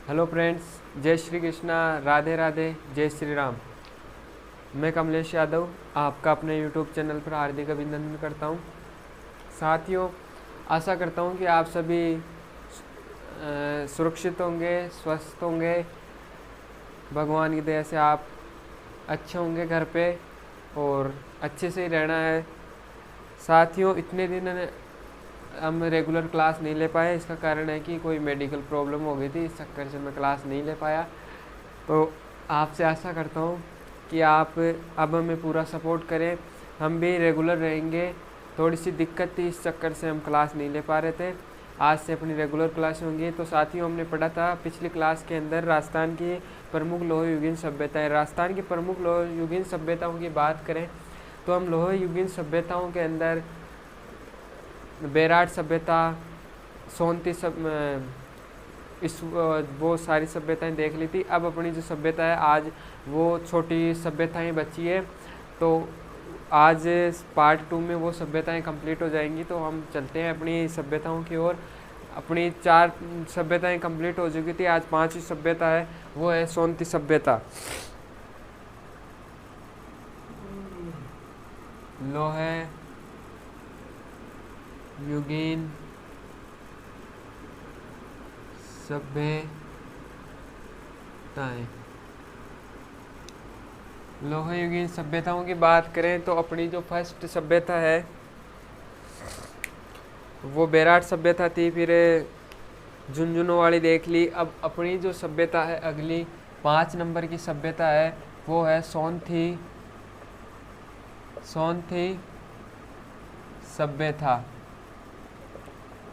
Hello friends, जय श्री कृष्णा, राधे राधे, जय श्री राम। मैं कमलेश यादव आपका अपने यूट्यूब चैनल पर हार्दिक अभिनंदन करता हूं। साथियों, आशा करता हूं कि आप सभी सुरक्षित होंगे, स्वस्थ होंगे। भगवान की दया से आप अच्छे होंगे घर पे और अच्छे से ही रहना है। साथियों, इतने दिन हम रेगुलर क्लास नहीं ले पाए। इसका कारण है कि कोई मेडिकल प्रॉब्लम हो गई थी, इस चक्कर से मैं क्लास नहीं ले पाया। तो आपसे आशा करता हूँ कि आप अब हमें पूरा सपोर्ट करें, हम भी रेगुलर रहेंगे। थोड़ी सी दिक्कत थी, इस चक्कर से हम क्लास नहीं ले पा रहे थे। आज से अपनी रेगुलर क्लास होंगी। तो साथियों, हमने पढ़ा था पिछली क्लास के अंदर राजस्थान की प्रमुख लोह युगीन सभ्यताएं। राजस्थान की प्रमुख लोह युगीन सभ्यताओं की बात करें तो हम लोह युगीन सभ्यताओं के अंदर बेराट सभ्यता, सोनती वो सारी सभ्यताएं देख ली थी। अब अपनी जो सभ्यता है आज वो छोटी सभ्यताएं बची है। तो आज पार्ट 2 में वो सभ्यताएं कंप्लीट हो जाएंगी। तो हम चलते हैं अपनी सभ्यताओं की ओर। अपनी 4 सभ्यताएं कंप्लीट हो चुकी थी, आज 5वीं सभ्यता है, वो है सोनती सभ्यता। लोह युगीन सभ्यताएं। लोह युगीन सभ्यताओं की बात करें तो अपनी जो फर्स्ट सभ्यता है वो बेराट सभ्यता थी, फिर झुंझुनू वाली देख ली। अब अपनी जो सभ्यता है अगली 5 नंबर की सभ्यता है वो है सोनथी सभ्यता।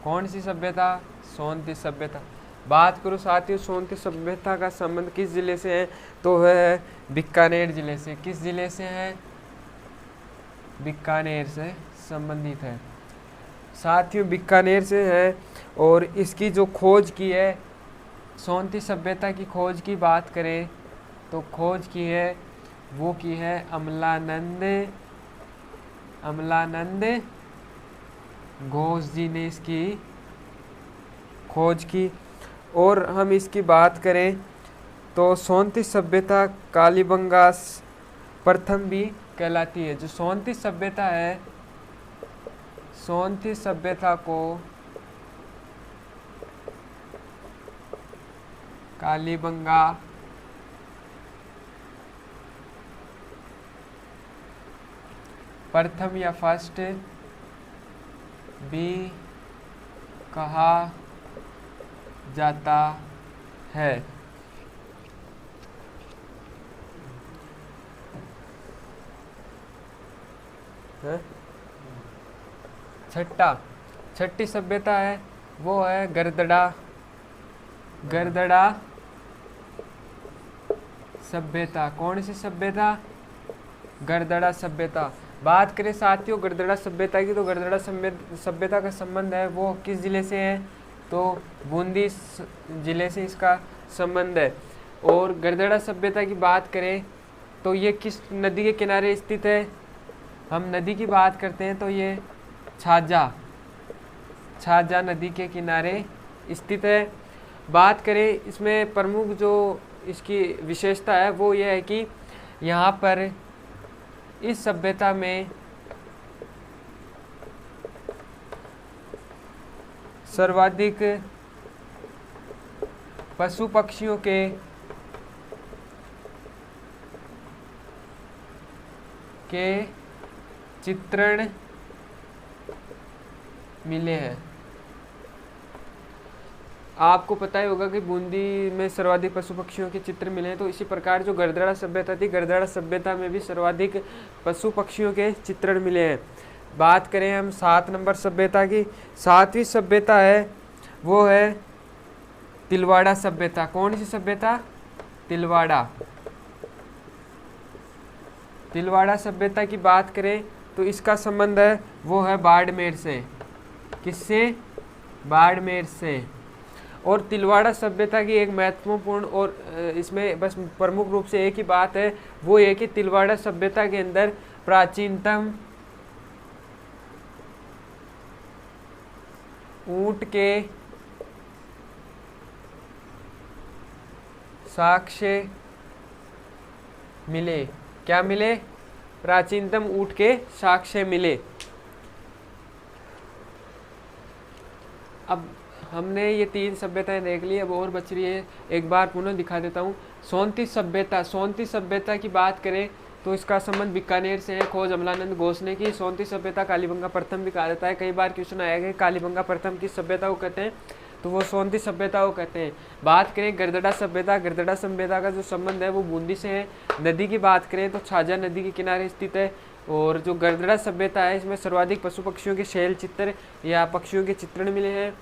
कौन सी सभ्यता? सोनथी सभ्यता। बात करूँ साथियों, सोनथी सभ्यता का संबंध किस जिले से है तो है बीकानेर जिले से। किस जिले से है? बीकानेर से संबंधित है। साथियों, बीकानेर से है। और इसकी जो खोज की है, सोनथी सभ्यता की खोज की बात करें तो खोज की है वो की है अमलानंद घोष जी ने इसकी खोज की। और हम इसकी बात करें तो सोनथी सभ्यता कालीबंगा प्रथम भी कहलाती है। जो सोनथी सभ्यता है, सोनथी सभ्यता को कालीबंगा प्रथम या फर्स्ट भी कहा जाता है। छठी सभ्यता है वो है गरदड़ा सभ्यता। कौन सी सभ्यता? गरदड़ा सभ्यता। बात करें साथियों गरदड़ा सभ्यता की तो गरदड़ा सभ्यता का संबंध है वो किस जिले से है तो बूंदी जिले से इसका संबंध है। और गरदड़ा सभ्यता की बात करें तो ये किस नदी के किनारे स्थित है? हम नदी की बात करते हैं तो ये छाजा नदी के किनारे स्थित है। बात करें इसमें प्रमुख जो इसकी विशेषता है वो ये है कि यहाँ पर इस सभ्यता में सर्वाधिक पशु पक्षियों के चित्रण मिले हैं। आपको पता ही होगा कि बूंदी में सर्वाधिक पशु पक्षियों के चित्र मिले हैं। तो इसी प्रकार जो गरदड़ा सभ्यता थी, गरदड़ा सभ्यता में भी सर्वाधिक पशु पक्षियों के चित्रण मिले हैं। बात करें हम 7 नंबर सभ्यता की, 7वीं सभ्यता है वो है तिलवाड़ा सभ्यता। कौन सी सभ्यता? तिलवाड़ा सभ्यता की बात करें तो इसका संबंध है वो है बाड़मेर से। किससे? बाड़मेर से। और तिलवाड़ा सभ्यता की एक महत्वपूर्ण और इसमें बस प्रमुख रूप से एक ही बात है वो ये कि तिलवाड़ा सभ्यता के अंदर प्राचीनतम ऊंट के साक्ष्य मिले। क्या मिले? प्राचीनतम ऊँट के साक्ष्य मिले। अब हमने ये 3 सभ्यताएं देख ली, अब और बच रही है, एक बार पुनः दिखा देता हूँ। सोनती सभ्यता, सोनती सभ्यता की बात करें तो इसका संबंध बीकानेर से है। खोज अमलानंद घोष ने की। सोनती सभ्यता कालीबंगा प्रथम भी कहा जाता है। कई बार क्वेश्चन आएगा कालीबंगा प्रथम किस सभ्यता को कहते हैं, तो वो सोनती सभ्यता को कहते हैं। बात करें गरदड़ा सभ्यता, गरदड़ा सभ्यता का जो संबंध है वो बूंदी से है। नदी की बात करें तो छाजा नदी के किनारे स्थित है। और जो गरदड़ा सभ्यता है इसमें सर्वाधिक पशु पक्षियों के शैल चित्र या पक्षियों के चित्रण मिले हैं।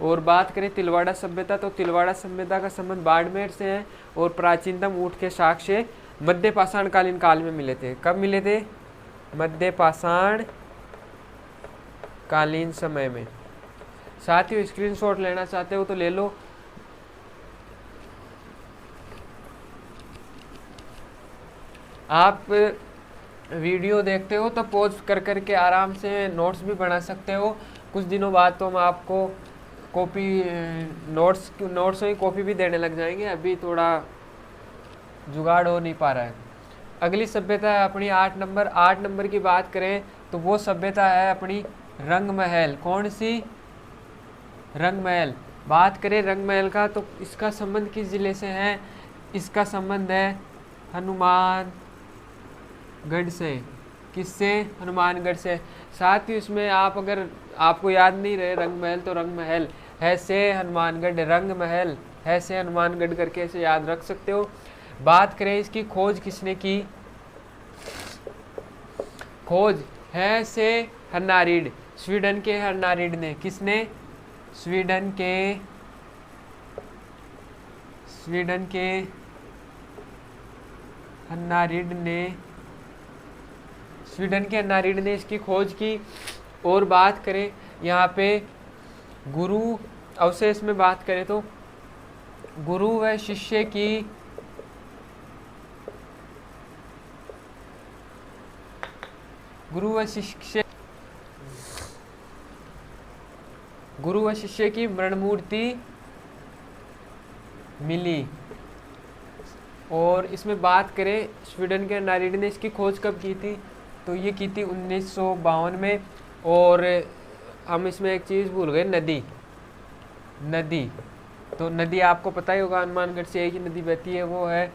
और बात करें तिलवाड़ा सभ्यता, तो तिलवाड़ा सभ्यता का संबंध बाड़मेर से है। और प्राचीनतम ऊँट के साक्ष्य मध्य पाषाण कालीन काल में मिले थे। कब मिले थे? मध्य पाषाण कालीन समय में। साथियों स्क्रीनशॉट लेना चाहते हो तो ले लो। आप वीडियो देखते हो तो पॉज कर करके आराम से नोट्स भी बना सकते हो। कुछ दिनों बाद तो हम आपको कॉपी नोट्स में कॉपी भी देने लग जाएंगे, अभी थोड़ा जुगाड़ हो नहीं पा रहा है। अगली सभ्यता है अपनी 8 नंबर। 8 नंबर की बात करें तो वो सभ्यता है अपनी रंगमहल। कौन सी? रंगमहल। बात करें रंगमहल का तो इसका संबंध किस जिले से है? इसका संबंध है हनुमानगढ़ से। किससे? हनुमानगढ़ से। साथ ही इसमें आप अगर आपको याद नहीं रहे रंगमहल तो रंगमहल है से हनुमानगढ़, रंगमहल है से हनुमानगढ़ करके ऐसे याद रख सकते हो। बात करें इसकी खोज किसने की? खोज है से हन्नारीड, स्वीडन के हन्नारीड ने। किसने? स्वीडन के हन्नारीड ने, स्वीडन के हन्नारीड ने इसकी खोज की। और बात करें यहाँ पे गुरु अवशेष में बात करें तो गुरु व शिष्य की गुरु व शिष्य की मरण मूर्ति मिली। और इसमें बात करें स्वीडन के नारिड ने इसकी खोज कब की थी, तो ये की थी 1952 में। और हम इसमें एक चीज़ भूल गए, नदी। तो नदी आपको पता ही होगा, हनुमानगढ़ से एक ही नदी बहती है, वो है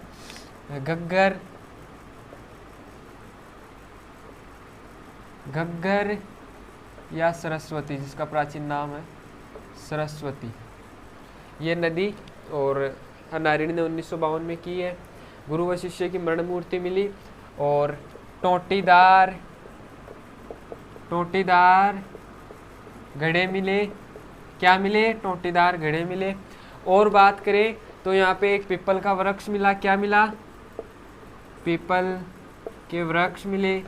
घग्गर या सरस्वती, जिसका प्राचीन नाम है सरस्वती, ये नदी। और हन्नारीड ने 1952 में की है। गुरु व शिष्य की मरण मूर्ति मिली। और टोटीदार घड़े मिले। क्या मिले? टोटीदार घड़े मिले। और बात करें तो यहाँ पे एक पीपल का वृक्ष मिला। क्या मिला? पीपल के वृक्ष मिले।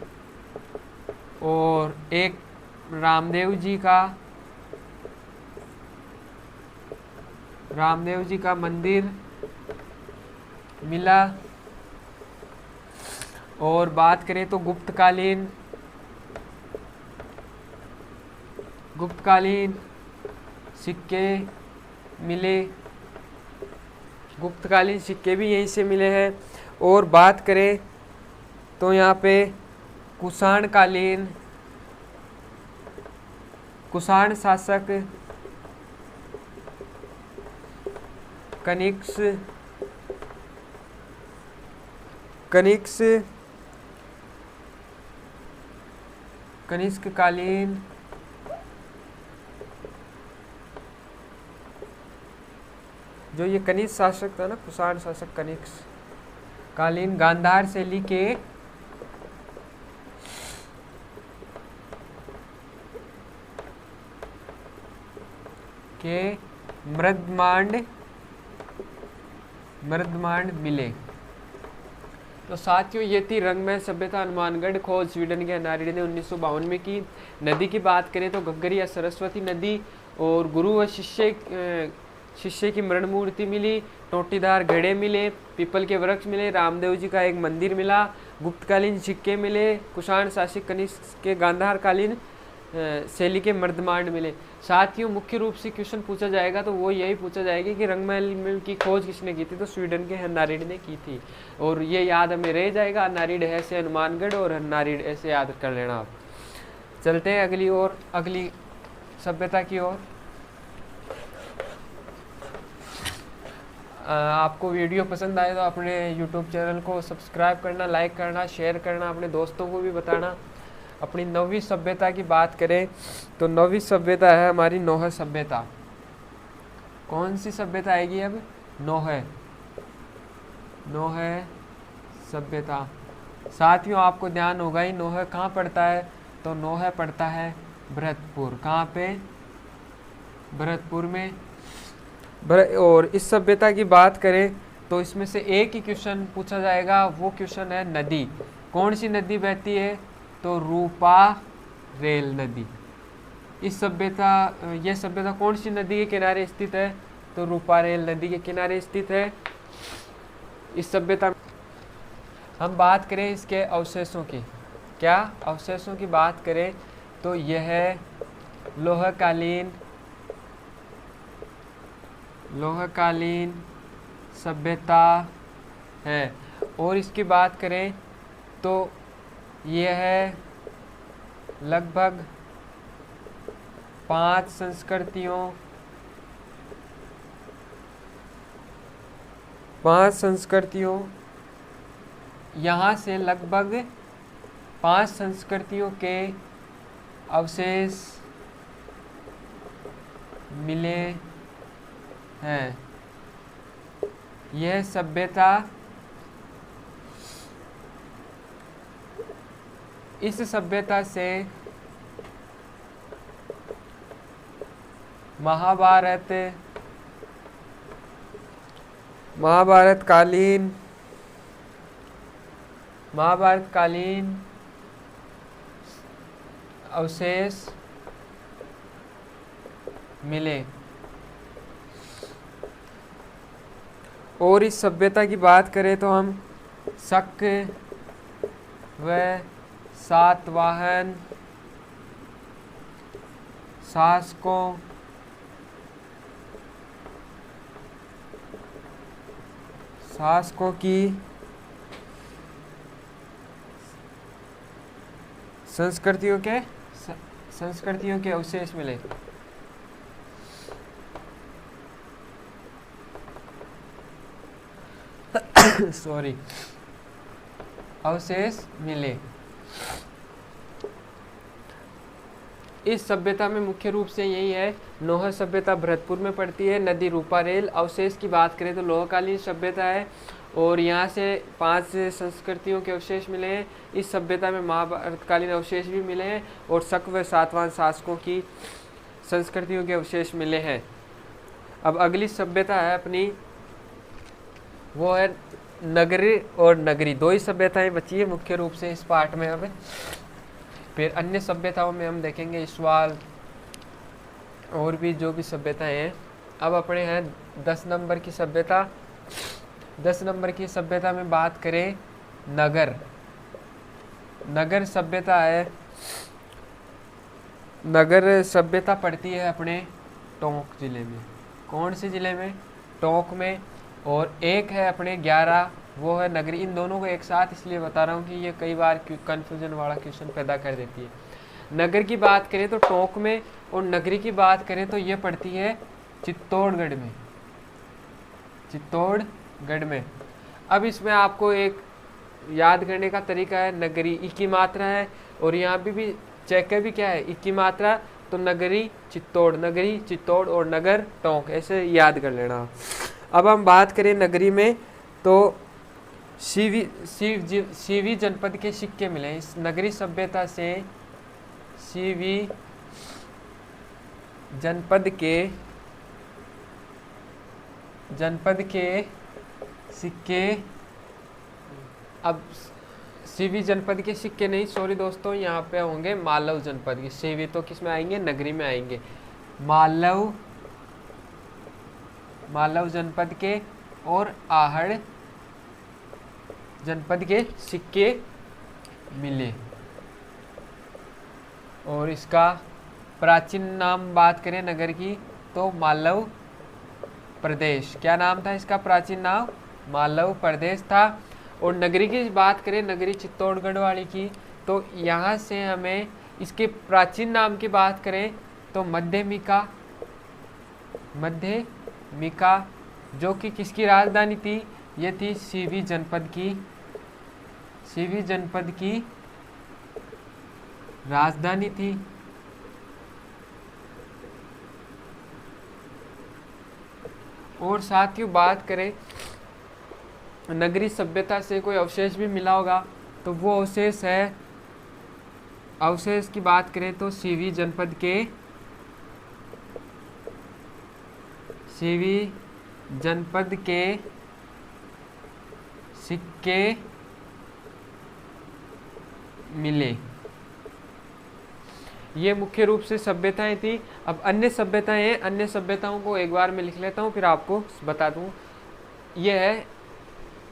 और एक रामदेव जी का मंदिर मिला। और बात करें तो गुप्तकालीन सिक्के मिले। गुप्तकालीन सिक्के भी यहीं से मिले हैं। और बात करें तो यहाँ पे कुषाण शासक कनिष्क कालीन जो ये कनिष्क शासक था ना, कुषाण शासक कनिष्क कालीन गांधार शैली के मृदमांड मिले। तो साथियों ये थी रंगमहल सभ्यता, हनुमानगढ़ खोज स्वीडन के हन्नारीड ने 1952 में की। नदी की बात करें तो घग्गर या सरस्वती नदी। और गुरु व शिष्य की मरण मूर्ति मिली। टोटीदार घड़े मिले। पीपल के वृक्ष मिले। रामदेव जी का एक मंदिर मिला। गुप्तकालीन सिक्के मिले। कुषाण शासक कनिष्क के गांधार कालीन शैली के मर्दमांड मिले। साथियों मुख्य रूप से क्वेश्चन पूछा जाएगा तो वो यही पूछा जाएगा कि रंगमहल की खोज किसने की थी, तो स्वीडन के हन्नारिड ने की थी। और ये याद हमें रह जाएगा, हन्नारिड है से हनुमानगढ़ और हन्नारिड ऐसे याद कर लेना आप। चलते हैं अगली सभ्यता की ओर। आपको वीडियो पसंद आए तो अपने YouTube चैनल को सब्सक्राइब करना, लाइक करना, शेयर करना, अपने दोस्तों को भी बताना। अपनी 9वीं सभ्यता की बात करें तो 9वीं सभ्यता है हमारी नोह सभ्यता। कौन सी सभ्यता आएगी अब? नोह सभ्यता। साथियों आपको ध्यान होगा ही, नोह कहाँ पड़ता है? तो नोह पड़ता है भरतपुर। कहाँ पे? भरतपुर में। और इस सभ्यता की बात करें तो इसमें से एक ही क्वेश्चन पूछा जाएगा, वो क्वेश्चन है नदी। कौन सी नदी बहती है? तो रूपारेल नदी। ये सभ्यता कौन सी नदी के किनारे स्थित है? तो रूपारेल नदी के किनारे स्थित है इस सभ्यता। हम बात करें इसके अवशेषों की, क्या अवशेषों की बात करें तो यह लोहकालीन सभ्यता है। और इसकी बात करें तो यह है लगभग 5 संस्कृतियों यहाँ से लगभग 5 संस्कृतियों के अवशेष मिले हैं। यह सभ्यता इस सभ्यता से महाभारतकालीन अवशेष मिले। और इस सभ्यता की बात करें तो हम शक व सातवाहन शासकों की संस्कृतियों के अवशेष मिले। सॉरी, अवशेष मिले। इस सभ्यता में मुख्य रूप से यही है। नोह सभ्यता भरतपुर में पड़ती है, नदी रूपारेल। अवशेष की बात करें तो लोहकालीन सभ्यता है और यहाँ से 5 संस्कृतियों के अवशेष मिले हैं। इस सभ्यता में महाभारतकालीन अवशेष भी मिले हैं और शक व सातवाहन शासकों की संस्कृतियों के अवशेष मिले हैं। अब अगली सभ्यता है अपनी, वो है नगरी और नगरी। 2 ही सभ्यताएं बची है मुख्य रूप से इस पार्ट में। अब फिर अन्य सभ्यताओं में हम देखेंगे सवाल और भी जो भी सभ्यताएं हैं। अब अपने हैं 10 नंबर की सभ्यता। 10 नंबर की सभ्यता में बात करें नगर सभ्यता है। नगर सभ्यता पड़ती है अपने टोंक जिले में। कौन से जिले में? टोंक में। और एक है अपने 11, वो है नगरी। इन दोनों को एक साथ इसलिए बता रहा हूँ कि ये कई बार कन्फ्यूजन वाला क्वेश्चन पैदा कर देती है। नगर की बात करें तो टोंक में, और नगरी की बात करें तो ये पड़ती है चित्तौड़गढ़ में। अब इसमें आपको एक याद करने का तरीका है, नगरी ई की मात्रा है और यहाँ भी चेक भी क्या है, ई की मात्रा। तो नगरी चित्तौड़ और नगर टोंक, ऐसे याद कर लेना। अब हम बात करें नगरी में तो सीवी जनपद के सिक्के मिले। इस नगरी सभ्यता से सीवी जनपद के सिक्के। अब सीवी जनपद के सिक्के नहीं, सॉरी दोस्तों, यहाँ पे होंगे मालव जनपद के। सीवी तो किस में आएंगे? नगरी में आएंगे। मालव जनपद के और आहड़ जनपद के सिक्के मिले। और इसका प्राचीन नाम बात करें नगर की तो मालव प्रदेश। क्या नाम था इसका प्राचीन नाम? मालव प्रदेश था। और नगरी की बात करें, नगरी चित्तौड़गढ़ वाली की, तो यहाँ से हमें इसके प्राचीन नाम की बात करें तो मध्यमिका, मध्यमिका, जो कि किसकी राजधानी थी? ये थी सीवी जनपद की, सीवी जनपद की राजधानी थी। और साथियों बात करें नगरी सभ्यता से कोई अवशेष भी मिला होगा तो वो अवशेष है, अवशेष की बात करें तो सीवी जनपद के, सीवी जनपद के सिक्के मिले। ये मुख्य रूप से सभ्यताएं थी। अब अन्य सभ्यताएं हैं, अन्य सभ्यताओं को एक बार मैं लिख लेता हूँ फिर आपको बता दूँ। ये है,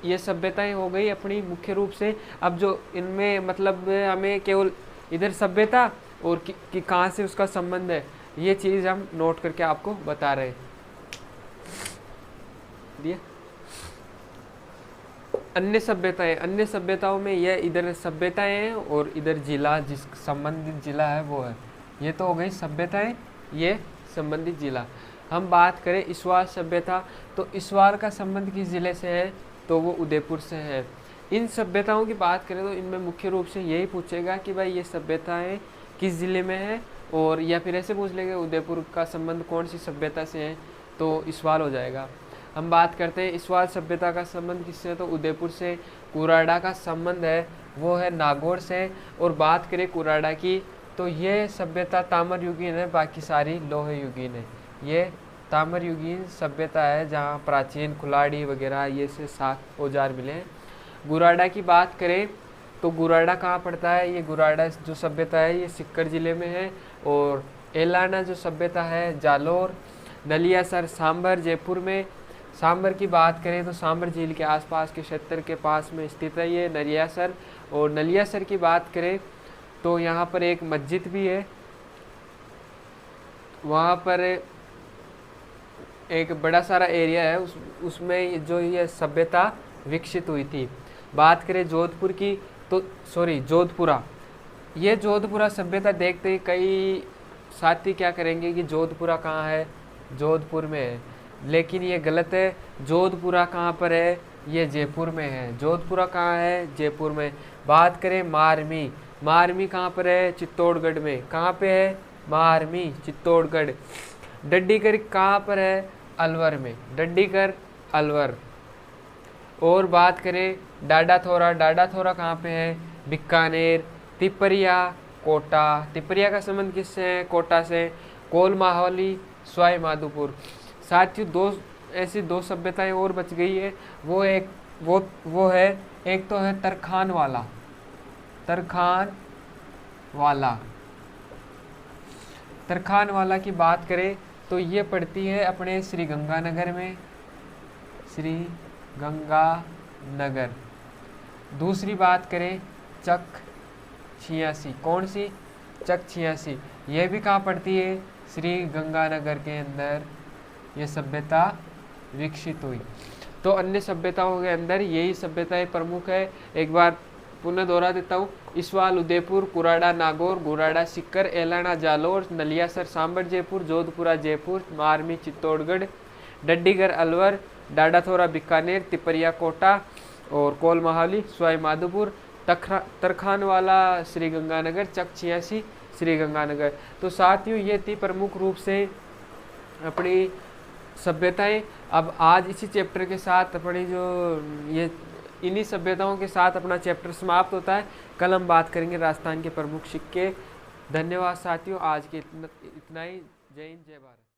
ये सभ्यताएं हो गई अपनी मुख्य रूप से। अब जो इनमें मतलब हमें केवल इधर सभ्यता और कि कहाँ से उसका संबंध है, ये चीज़ हम नोट करके आपको बता रहे हैं। अन्य सभ्यताएं, अन्य सभ्यताओं में यह इधर सभ्यताएं हैं और इधर जिला, जिस संबंधित जिला है वो है। ये तो हो गई सभ्यताएं, ये संबंधित जिला। हम बात करें इस्वार सभ्यता, तो इस्वार का संबंध किस जिले से है? तो वो उदयपुर से है। इन सभ्यताओं की बात करें तो इनमें मुख्य रूप से यही पूछेगा कि भाई ये सभ्यताएं किस जिले में है, और या फिर ऐसे पूछ लेंगे उदयपुर का संबंध कौन सी सभ्यता से है, तो इस्वाल हो जाएगा। हम बात करते हैं इस्वाल सभ्यता का संबंध किससे है, तो उदयपुर से। कुराड़ा का संबंध है वो है नागौर से। और बात करें कुराड़ा की तो ये सभ्यता ताम्र युगीन है, बाकी सारी लोह युगीन है। ये ताम्र युगीन सभ्यता है जहाँ प्राचीन कुल्हाड़ी वगैरह ये से साख औजार मिले हैं। गुराड़ा की बात करें तो गुराड़ा कहाँ पड़ता है? ये गुराड़ा जो सभ्यता है ये सिक्कर जिले में है। और एलाना जो सभ्यता है जालोर। नलियासर सांबर जयपुर में। सांबर की बात करें तो सांबर झील के आसपास के क्षेत्र के पास में स्थित है ये नलियासर। और नलियासर की बात करें तो यहाँ पर एक मस्जिद भी है, वहाँ पर एक बड़ा सारा एरिया है, उसमें जो ये सभ्यता विकसित हुई थी। बात करें जोधपुर की तो जोधपुरा, ये जोधपुरा सभ्यता देखते ही कई साथी क्या करेंगे कि जोधपुरा कहाँ है? जोधपुर में है, लेकिन ये गलत है। जोधपुरा कहाँ पर है? ये जयपुर में है। जोधपुरा कहाँ है? जयपुर में। बात करें मारमी, मारमी कहाँ पर है? चित्तौड़गढ़ में। कहाँ पे है? मारमी चित्तौड़गढ़। डड्डीकर कहाँ पर है? अलवर में। डड्डीकर अलवर। और बात करें डाडाथोरा, डाडाथोरा कहाँ पे है? बीकानेर। तिपरिया कोटा, तिपरिया का संबंध किससे है? कोटा से। कोल माहौली सवाई माधोपुर। साथियों ऐसी दो सभ्यताएं और बच गई है, वो है एक तो है तरखान वाला, तरखान वाला। तरखान वाला की बात करें तो ये पड़ती है अपने श्री गंगानगर में, श्री गंगानगर। दूसरी बात करें चक छियासी, कौन सी? चक छियासी। ये भी कहाँ पड़ती है? श्री गंगानगर के अंदर ये सभ्यता विकसित हुई। तो अन्य सभ्यताओं के अंदर यही सभ्यताएं प्रमुख है। एक बार पुनः दोहरा देता हूँ। इस्वाल उदयपुर, कुराड़ा नागौर, गुराड़ा सिक्कर, एलाना जालोर, नलियासर सांबर जयपुर, जोधपुरा जयपुर, मारमी चित्तौड़गढ़, डड्डीगर अलवर, डाडाथोरा बीकानेर, तिपरिया कोटा और कोल माहौली सवाई माधोपुर, तरखान वाला श्री गंगानगर, चक छियासी श्री गंगानगर। तो साथियों ये थी प्रमुख रूप से अपनी सभ्यताएं। अब आज इसी चैप्टर के साथ अपनी जो ये इन्हीं सभ्यताओं के साथ अपना चैप्टर समाप्त होता है। कल हम बात करेंगे राजस्थान के प्रमुख सिक्के। धन्यवाद साथियों, आज के इतना ही। जय हिंद, जय भारत।